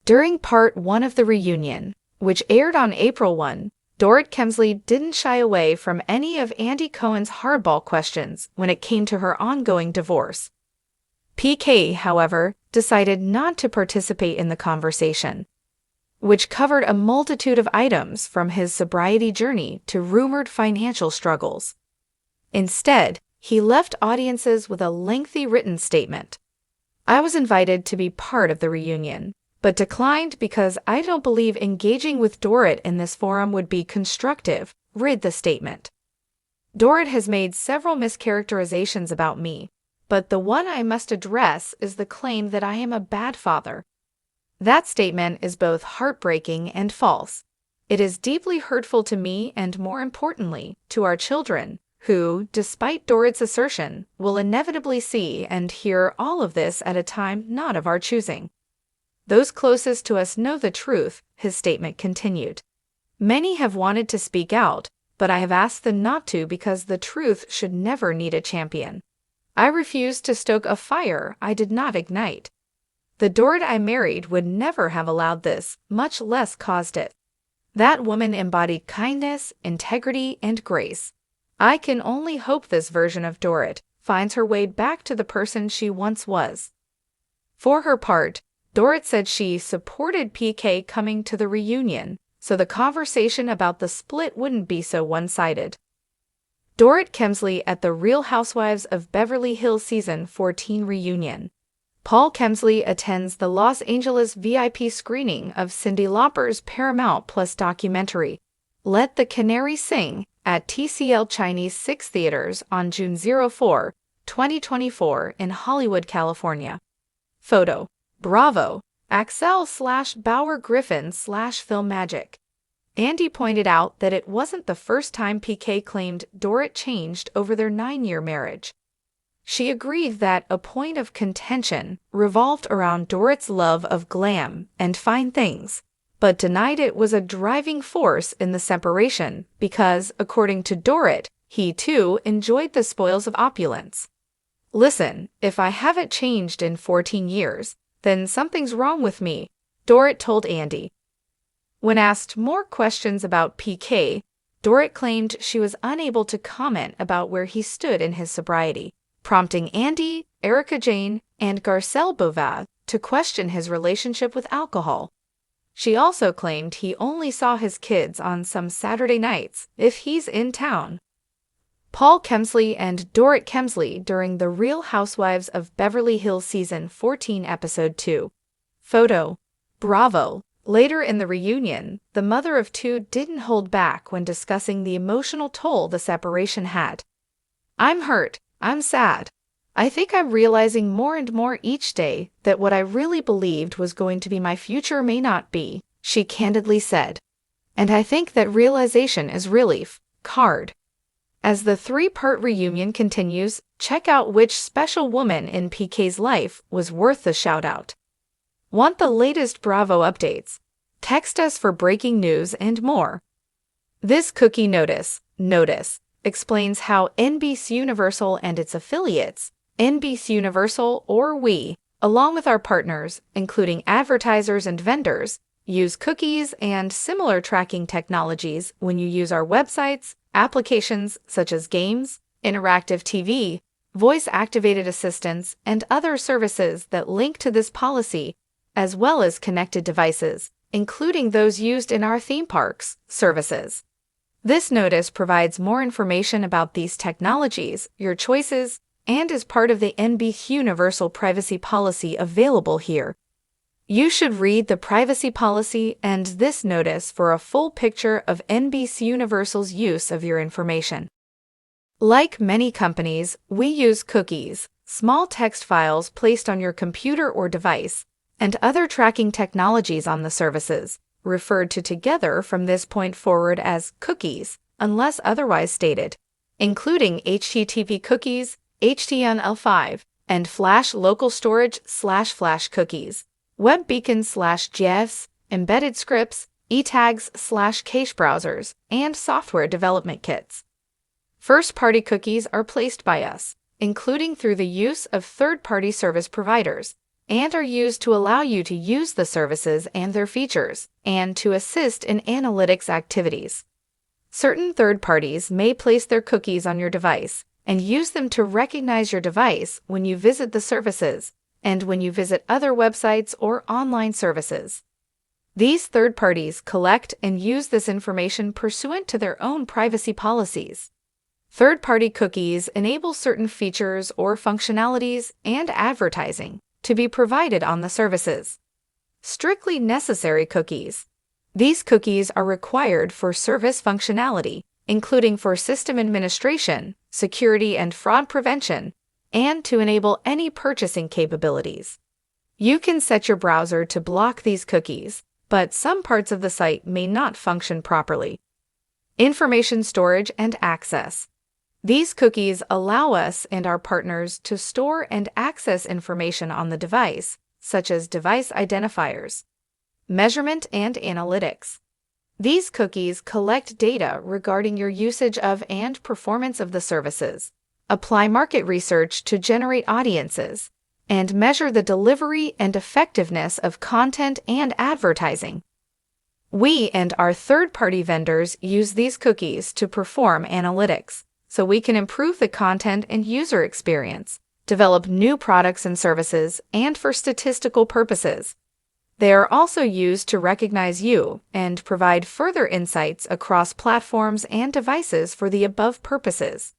During part 1 of the reunion, which aired on April 1, Dorit Kemsley didn't shy away from any of Andy Cohen's hardball questions when it came to her ongoing divorce. PK, however, decided not to participate in the conversation, which covered a multitude of items from his sobriety journey to rumored financial struggles. Instead, he left audiences with a lengthy written statement. "I was invited to be part of the reunion, but declined because I don't believe engaging with Dorit in this forum would be constructive," read the statement. "Dorit has made several mischaracterizations about me, but the one I must address is the claim that I am a bad father. That statement is both heartbreaking and false. It is deeply hurtful to me and, more importantly, to our children, who, despite Dorit's assertion, will inevitably see and hear all of this at a time not of our choosing. Those closest to us know the truth," his statement continued. "Many have wanted to speak out, but I have asked them not to because the truth should never need a champion. I refuse to stoke a fire I did not ignite. The Dorit I married would never have allowed this, much less caused it. That woman embodied kindness, integrity, and grace. I can only hope this version of Dorit finds her way back to the person she once was." For her part, Dorit said she supported PK coming to the reunion, so the conversation about the split wouldn't be so one-sided. Dorit Kemsley at the Real Housewives of Beverly Hills Season 14 reunion. Paul Kemsley attends the Los Angeles VIP screening of Cyndi Lauper's Paramount Plus documentary, Let the Canary Sing, at TCL Chinese 6 Theaters on June 04, 2024 in Hollywood, California. Photo: Bravo, Axel/Bauer Griffin/Film Magic. Andy pointed out that it wasn't the first time PK claimed Dorit changed over their 9-year marriage. She agreed that a point of contention revolved around Dorit's love of glam and fine things, but denied it was a driving force in the separation because, according to Dorit, he too enjoyed the spoils of opulence. "Listen, if I haven't changed in 14 years, then something's wrong with me," Dorit told Andy. When asked more questions about PK, Dorit claimed she was unable to comment about where he stood in his sobriety, prompting Andy, Erica Jane, and Garcelle Beauvais to question his relationship with alcohol. She also claimed he only saw his kids on some Saturday nights if he's in town. Paul Kemsley and Dorit Kemsley during the Real Housewives of Beverly Hills Season 14 Episode 2. Photo: Bravo. Later in the reunion, the mother of two didn't hold back when discussing the emotional toll the separation had. "I'm hurt. I'm sad. I think I'm realizing more and more each day that what I really believed was going to be my future may not be," she candidly said. "And I think that realization is relief." Card. As the 3-part reunion continues, check out which special woman in PK's life was worth the shout-out. Want the latest Bravo updates? Text us for breaking news and more. This cookie notice explains how NBC Universal and its affiliates, NBC Universal or we, along with our partners, including advertisers and vendors, use cookies and similar tracking technologies when you use our websites, applications such as games, interactive TV, voice-activated assistants, and other services that link to this policy, as well as connected devices, including those used in our theme parks services. This notice provides more information about these technologies, your choices, and is part of the NBC Universal privacy policy available here. You should read the privacy policy and this notice for a full picture of NBC Universal's use of your information. Like many companies, we use cookies, small text files placed on your computer or device, and other tracking technologies on the services, referred to together from this point forward as cookies, unless otherwise stated, including HTTP cookies, HTML5, and Flash local storage/Flash cookies, web beacons/GIFs, embedded scripts, e-tags/cache browsers, and software development kits. First-party cookies are placed by us, including through the use of third-party service providers, and are used to allow you to use the services and their features, and to assist in analytics activities. Certain third parties may place their cookies on your device and use them to recognize your device when you visit the services and when you visit other websites or online services. These third parties collect and use this information pursuant to their own privacy policies. Third-party cookies enable certain features or functionalities and advertising to be provided on the services. Strictly necessary cookies. These cookies are required for service functionality, including for system administration, security and fraud prevention, and to enable any purchasing capabilities. You can set your browser to block these cookies, but some parts of the site may not function properly. Information storage and access. These cookies allow us and our partners to store and access information on the device, such as device identifiers. Measurement and analytics. These cookies collect data regarding your usage of and performance of the services, apply market research to generate audiences, and measure the delivery and effectiveness of content and advertising. We and our third-party vendors use these cookies to perform analytics, so we can improve the content and user experience, develop new products and services, and for statistical purposes. They are also used to recognize you and provide further insights across platforms and devices for the above purposes.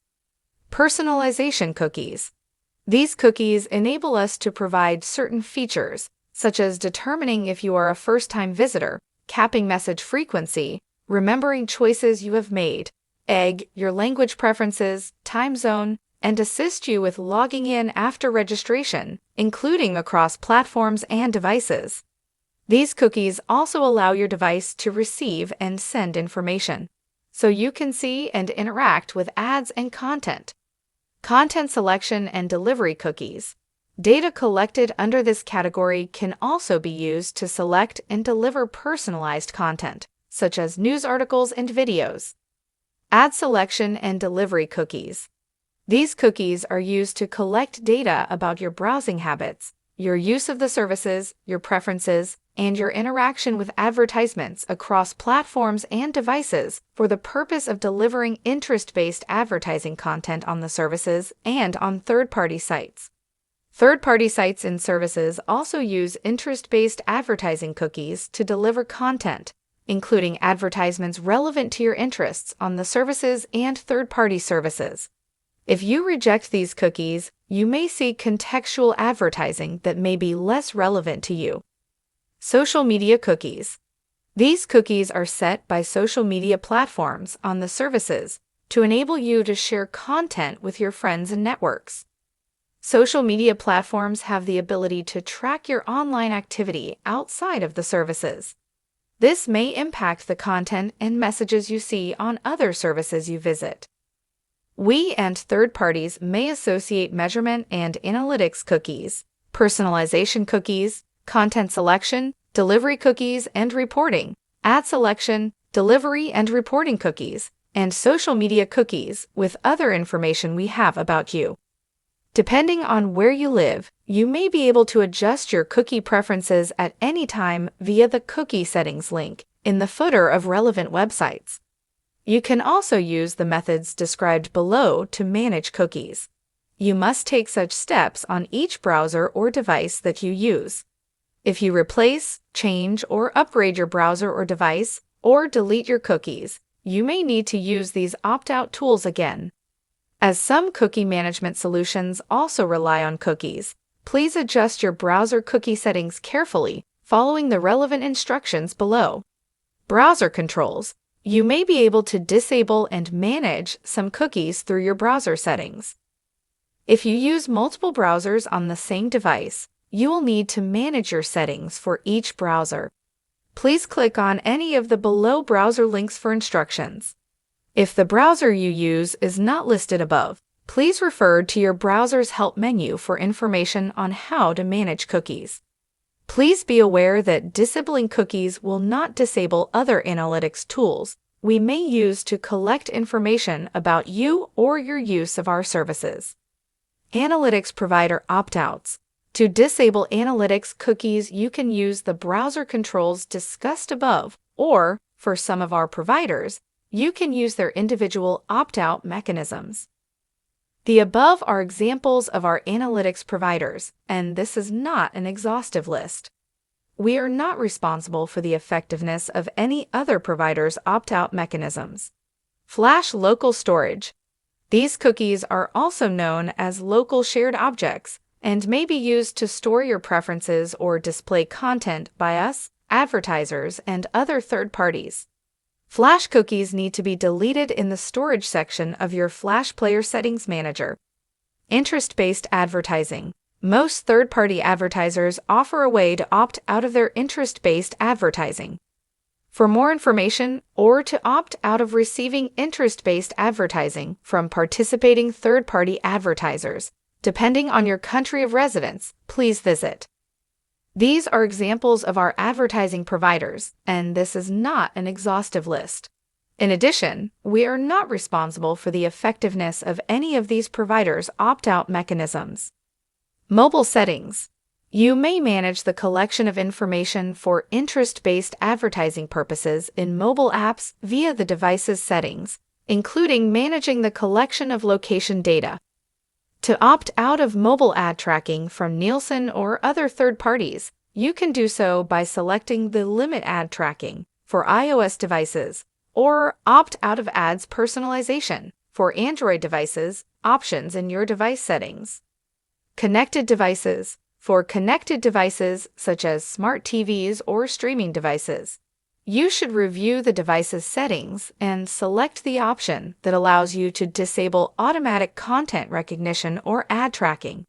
Personalization cookies. These cookies enable us to provide certain features, such as determining if you are a first-time visitor, capping message frequency, remembering choices you have made, your language preferences, time zone, and assist you with logging in after registration, including across platforms and devices. These cookies also allow your device to receive and send information, so you can see and interact with ads and content. Content selection and delivery cookies. Data collected under this category can also be used to select and deliver personalized content, such as news articles and videos. Ad selection and delivery cookies. These cookies are used to collect data about your browsing habits, your use of the services, your preferences, and your interaction with advertisements across platforms and devices for the purpose of delivering interest-based advertising content on the services and on third-party sites. Third-party sites and services also use interest-based advertising cookies to deliver content, including advertisements relevant to your interests on the services and third-party services. If you reject these cookies, you may see contextual advertising that may be less relevant to you. Social media cookies. These cookies are set by social media platforms on the services to enable you to share content with your friends and networks. Social media platforms have the ability to track your online activity outside of the services. This may impact the content and messages you see on other services you visit. We and third parties may associate measurement and analytics cookies, personalization cookies, content selection, delivery cookies and reporting, ad selection, delivery and reporting cookies, and social media cookies with other information we have about you. Depending on where you live, you may be able to adjust your cookie preferences at any time via the Cookie Settings link in the footer of relevant websites. You can also use the methods described below to manage cookies. You must take such steps on each browser or device that you use. If you replace, change, or upgrade your browser or device, or delete your cookies, you may need to use these opt-out tools again. As some cookie management solutions also rely on cookies, please adjust your browser cookie settings carefully, following the relevant instructions below. Browser controls. You may be able to disable and manage some cookies through your browser settings. If you use multiple browsers on the same device, you will need to manage your settings for each browser. Please click on any of the below browser links for instructions. If the browser you use is not listed above, please refer to your browser's help menu for information on how to manage cookies. Please be aware that disabling cookies will not disable other analytics tools we may use to collect information about you or your use of our services. Analytics provider opt-outs. To disable analytics cookies, you can use the browser controls discussed above, or, for some of our providers, you can use their individual opt-out mechanisms. The above are examples of our analytics providers, and this is not an exhaustive list. We are not responsible for the effectiveness of any other provider's opt-out mechanisms. Flash local storage. These cookies are also known as local shared objects and may be used to store your preferences or display content by us, advertisers, and other third parties. Flash cookies need to be deleted in the storage section of your Flash Player Settings Manager. Interest-based advertising. Most third-party advertisers offer a way to opt out of their interest-based advertising. For more information or to opt out of receiving interest-based advertising from participating third-party advertisers, depending on your country of residence, please visit. These are examples of our advertising providers, and this is not an exhaustive list. In addition, we are not responsible for the effectiveness of any of these providers' opt-out mechanisms. Mobile settings. You may manage the collection of information for interest-based advertising purposes in mobile apps via the device's settings, including managing the collection of location data. To opt out of mobile ad tracking from Nielsen or other third parties, you can do so by selecting the Limit Ad Tracking for iOS devices or opt out of ads personalization for Android devices options in your device settings. Connected devices. For connected devices such as smart TVs or streaming devices, you should review the device's settings and select the option that allows you to disable automatic content recognition or ad tracking.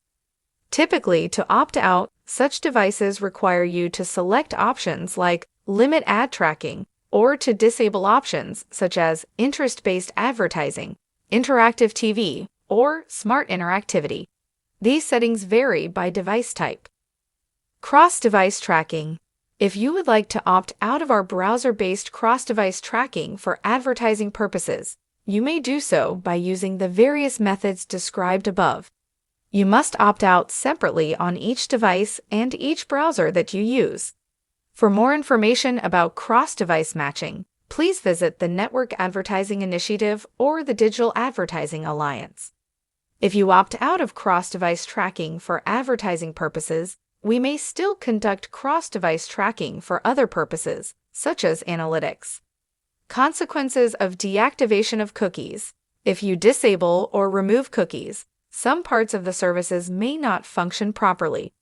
Typically, to opt out, such devices require you to select options like Limit Ad Tracking or to disable options such as Interest-Based Advertising, Interactive TV, or Smart Interactivity. These settings vary by device type. Cross-device tracking. If you would like to opt out of our browser-based cross-device tracking for advertising purposes, you may do so by using the various methods described above. You must opt out separately on each device and each browser that you use. For more information about cross-device matching, please visit the Network Advertising Initiative or the Digital Advertising Alliance. If you opt out of cross-device tracking for advertising purposes, we may still conduct cross-device tracking for other purposes, such as analytics. Consequences of deactivation of cookies. If you disable or remove cookies, some parts of the services may not function properly.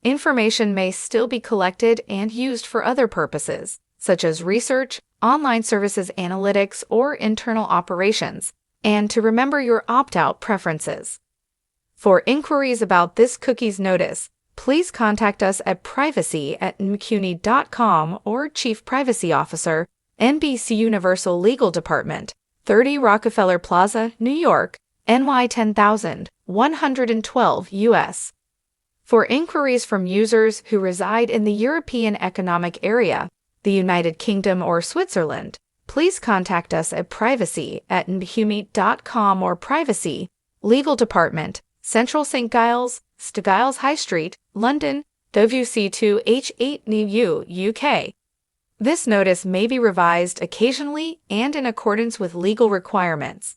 Information may still be collected and used for other purposes, such as research, online services analytics, or internal operations, and to remember your opt-out preferences. For inquiries about this cookies notice, please contact us at privacy@mcuney.com or Chief Privacy Officer, NBC Universal Legal Department, 30 Rockefeller Plaza, New York, NY 10112 US. For inquiries from users who reside in the European Economic Area, the United Kingdom, or Switzerland, please contact us at privacy@mcuney.com or Privacy, Legal Department, Central St. Giles, St. Giles High Street, London, WC2H8 NEW, UK. This notice may be revised occasionally and in accordance with legal requirements.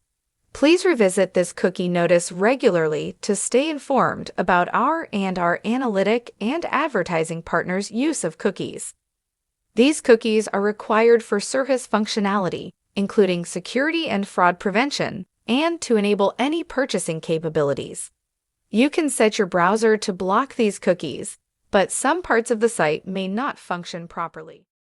Please revisit this cookie notice regularly to stay informed about our analytic and advertising partners' use of cookies. These cookies are required for service functionality, including security and fraud prevention, and to enable any purchasing capabilities. You can set your browser to block these cookies, but some parts of the site may not function properly.